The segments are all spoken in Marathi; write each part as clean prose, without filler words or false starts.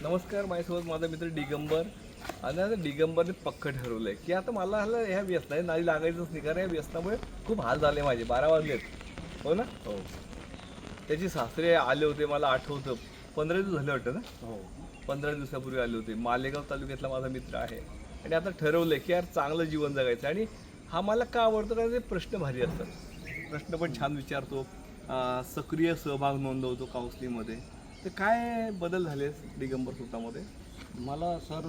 नमस्कार, माझ्यासोबत माझा मित्र दिगंबर. आणि आता दिगंबरने पक्क ठरवलं आहे की आता मला ह्या व्यसनाने नाही लागायचंच नाही, कारण या व्यसनामुळे खूप हाल झाले माझे. 12 वाजलेत. हो ना? हो. त्याची सासरे आले होते, मला आठवतं. 15 दिवस झाले वाटतं ना? हो, 15 दिवसापूर्वी आले होते. मालेगाव तालुक्यातला माझा मित्र आहे. आणि आता ठरवलं की यार चांगलं जीवन जगायचं. आणि हा मला का आवडतो, कारण ते प्रश्न भारी असतात. प्रश्न पण छान विचारतो. सक्रिय सहभाग नोंदवतो काउन्सिलिंगमध्ये. तर काय बदल झाले दिगंबर स्वतःमध्ये? मला सर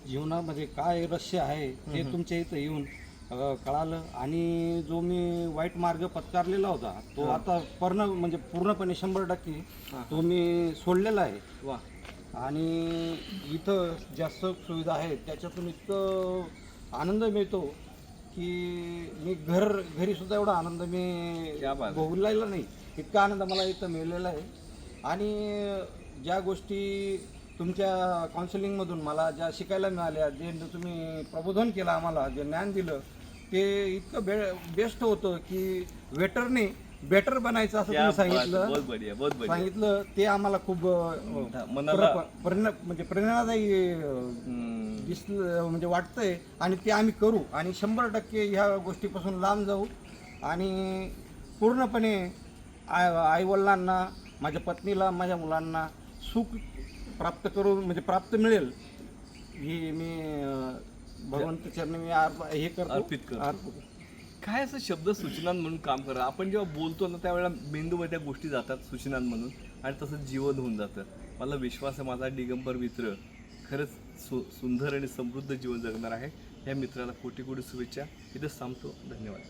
जीवनामध्ये काय रहस्य आहे ते तुमच्या इथं येऊन कळालं. आणि जो मी वाईट मार्ग पत्कारलेला होता तो आता पूर्णपणे 100% तो मी सोडलेला आहे. वा. आणि इथं ज्या सुविधा आहेत त्याच्यातून इतकं आनंद मिळतो की मी घरी सुद्धा एवढा आनंद मी क्या बात आहे. भोगलेला नाही. इतका आनंद मला इथं मिळलेला आहे. आणि ज्या गोष्टी तुमच्या काउन्सिलिंगमधून मला ज्या शिकायला मिळाल्या, जे तुम्ही प्रबोधन केलं, आम्हाला जे ज्ञान दिलं, ते इतकं बेस्ट होतं की वेटरने बेटर बनायचं असं तुम्ही सांगितलं. बहुत बढिया, बहुत बढिया. सांगितलं ते आम्हाला खूप मनाला म्हणजे प्रेरणादायी दिसलं, म्हणजे वाटतंय. आणि ते आम्ही करू आणि 100% ह्या गोष्टीपासून लांब जाऊ. आणि पूर्णपणे आईवडिलांना, माझ्या पत्नीला, माझ्या मुलांना सुख प्राप्त करून, म्हणजे प्राप्त मिळेल, ही मी भगवंत चरणी मी हे करतो, अर्पित करतो. काय असं शब्द सूचना म्हणून काम करा. आपण जेव्हा बोलतो ना त्यावेळेला मेंदूमध्ये त्या गोष्टी जातात सूचना म्हणून, आणि तसं जीवन होऊन जातं. मला विश्वास आहे माझा दिगंबर मित्र खरंच सुंदर आणि समृद्ध जीवन जगणार आहे. या मित्राला कोटी कोटी शुभेच्छा. इथंच थांबतो. धन्यवाद.